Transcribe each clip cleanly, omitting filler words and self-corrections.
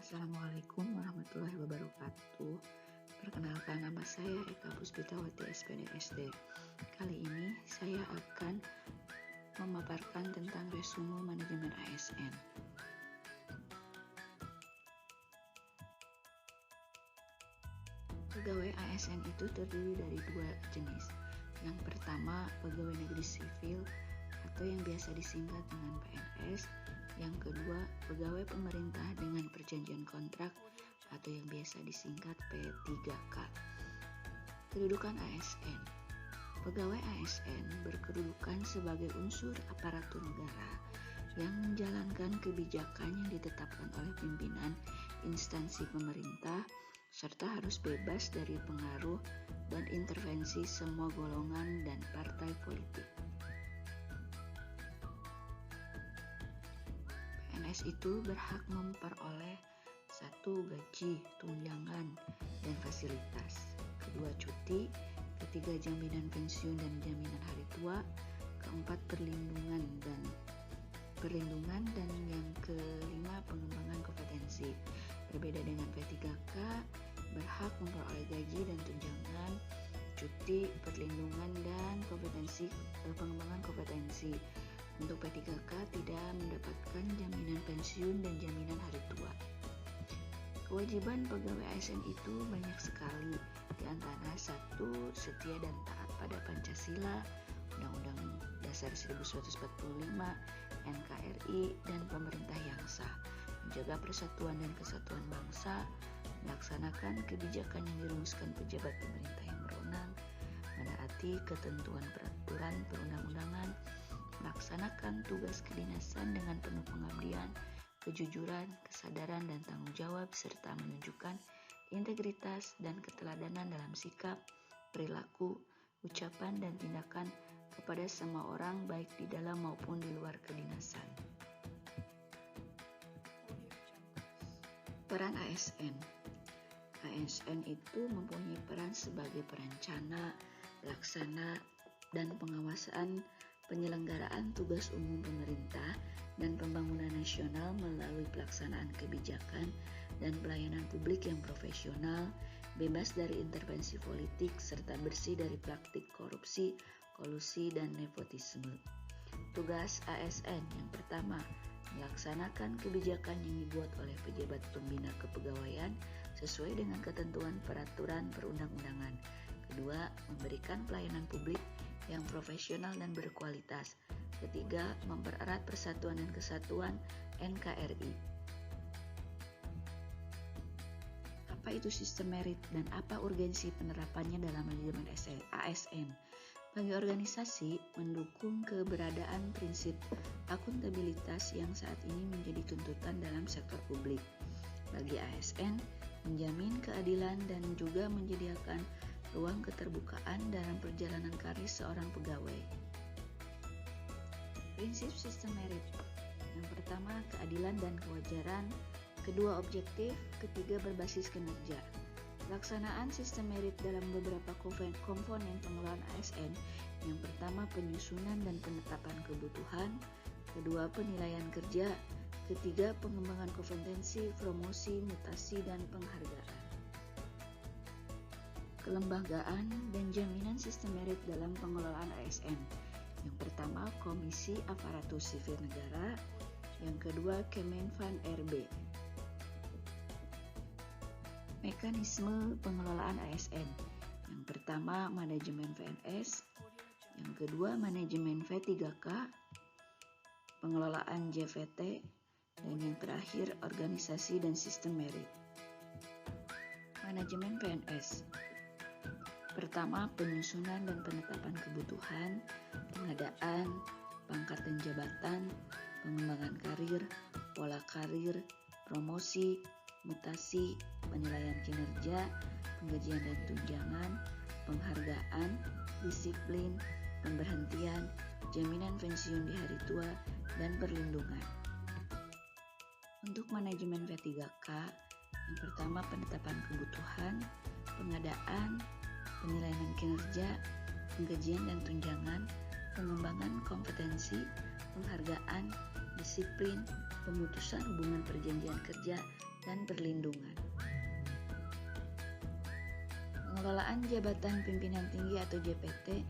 Assalamualaikum warahmatullahi wabarakatuh. Perkenalkan, nama saya Eka Puspitawati SPD SD. Kali ini saya akan memaparkan tentang resume manajemen ASN. Pegawai ASN itu terdiri dari dua jenis. Yang pertama, pegawai negeri sipil atau yang biasa disingkat dengan PNS. Yang kedua, pegawai pemerintah dengan perjanjian kontrak atau yang biasa disingkat P3K. Kedudukan ASN. Pegawai ASN berkedudukan sebagai unsur aparatur negara yang menjalankan kebijakan yang ditetapkan oleh pimpinan instansi pemerintah serta harus bebas dari pengaruh dan intervensi semua golongan dan partai politik. PNS itu berhak memperoleh 1. Gaji, tunjangan, dan fasilitas. 2. Cuti. 3. Jaminan pensiun dan jaminan hari tua. 4. Perlindungan dan yang kelima pengembangan kompetensi. Berbeda dengan P3K, berhak memperoleh gaji dan tunjangan, cuti, perlindungan, dan pengembangan kompetensi. Untuk P3K tidak mendapatkan jaminan pensiun dan jaminan hari tua. Kewajiban pegawai ASN itu banyak sekali, di antara 1. Setia dan taat pada Pancasila, Undang-Undang Dasar 1945, NKRI, dan pemerintah yang sah, menjaga persatuan dan kesatuan bangsa, melaksanakan kebijakan yang dirumuskan pejabat pemerintah yang berwenang, menaati ketentuan peraturan perundang-undangan, melaksanakan tugas kedinasan dengan penuh pengabdian, kejujuran, kesadaran, dan tanggung jawab, serta menunjukkan integritas dan keteladanan dalam sikap, perilaku, ucapan, dan tindakan kepada semua orang baik di dalam maupun di luar kedinasan. Peran ASN. ASN itu mempunyai peran sebagai perencana, pelaksana, dan pengawasan penyelenggaraan tugas umum pemerintah dan pembangunan nasional melalui pelaksanaan kebijakan dan pelayanan publik yang profesional, bebas dari intervensi politik, serta bersih dari praktik korupsi, kolusi, dan nepotisme. Tugas ASN yang pertama, melaksanakan kebijakan yang dibuat oleh pejabat pembina kepegawaian sesuai dengan ketentuan peraturan perundang-undangan. Kedua, memberikan pelayanan publik yang profesional dan berkualitas. Ketiga, mempererat persatuan dan kesatuan NKRI. Apa itu sistem merit dan apa urgensi penerapannya dalam manajemen ASN? Bagi organisasi, mendukung keberadaan prinsip akuntabilitas yang saat ini menjadi tuntutan dalam sektor publik. Bagi ASN, menjamin keadilan dan juga menyediakan ruang keterbukaan dalam perjalanan karir seorang pegawai. Prinsip sistem merit. Yang pertama, keadilan dan kewajaran. Kedua, objektif. Ketiga, berbasis kinerja. Pelaksanaan sistem merit dalam beberapa komponen pengelolaan ASN. Yang pertama, penyusunan dan penetapan kebutuhan. Kedua, penilaian kerja. Ketiga, pengembangan kompetensi, promosi, mutasi, dan penghargaan. Kelembagaan dan jaminan sistem merit dalam pengelolaan ASN. Yang pertama, Komisi Aparatur Sipil Negara. Yang kedua, Kemenpan RB. Mekanisme pengelolaan ASN. Yang pertama, manajemen PNS. Yang kedua, manajemen V3K, pengelolaan JVT, dan yang terakhir, organisasi dan sistem merit. Manajemen PNS. Pertama, penyusunan dan penetapan kebutuhan, pengadaan, pangkat dan jabatan, pengembangan karir, pola karir, promosi, mutasi, penilaian kinerja, penggajian dan tunjangan, penghargaan, disiplin, pemberhentian, jaminan pensiun di hari tua, dan perlindungan. Untuk manajemen V3K, yang pertama penetapan kebutuhan, pengadaan, penilaian kinerja, penggajian dan tunjangan, pengembangan kompetensi, penghargaan, disiplin, pemutusan hubungan perjanjian kerja, dan perlindungan. Pengelolaan jabatan pimpinan tinggi atau JPT.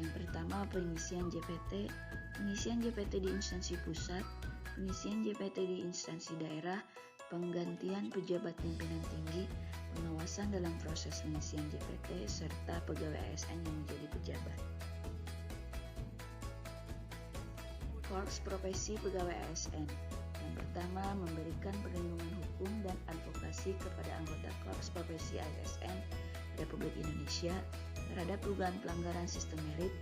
Yang pertama, pengisian JPT. Pengisian JPT di instansi pusat, pengisian JPT di instansi daerah, penggantian pejabat pimpinan tinggi, pengawasan dalam proses pengisian JPT, serta pegawai ASN yang menjadi pejabat. Korps Profesi Pegawai ASN. Yang pertama, memberikan perlindungan hukum dan advokasi kepada anggota Korps Profesi ASN Republik Indonesia terhadap dugaan pelanggaran sistem merit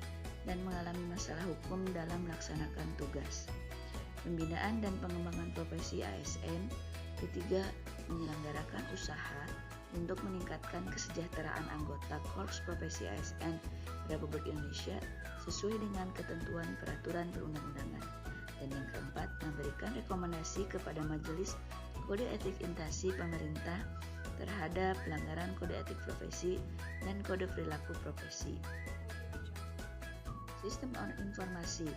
dan mengalami masalah hukum dalam melaksanakan tugas. Pembinaan dan pengembangan profesi ASN. Ketiga, menyelenggarakan usaha untuk meningkatkan kesejahteraan anggota Korps Profesi ASN Republik Indonesia sesuai dengan ketentuan peraturan perundang-undangan. Dan yang keempat, memberikan rekomendasi kepada Majelis Kode Etik Instansi Pemerintah terhadap pelanggaran kode etik profesi dan kode perilaku profesi. Sistem informasi.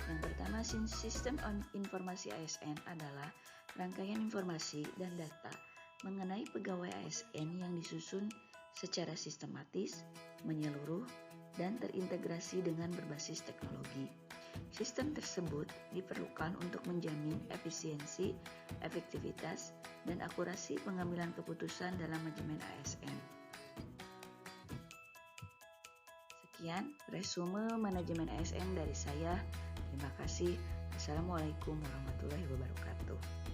Yang pertama, sistem informasi ASN adalah rangkaian informasi dan data mengenai pegawai ASN yang disusun secara sistematis, menyeluruh, dan terintegrasi dengan berbasis teknologi. Sistem tersebut diperlukan untuk menjamin efisiensi, efektivitas, dan akurasi pengambilan keputusan dalam manajemen ASN. Sekian resume manajemen ASN dari saya. Terima kasih. Assalamualaikum warahmatullahi wabarakatuh.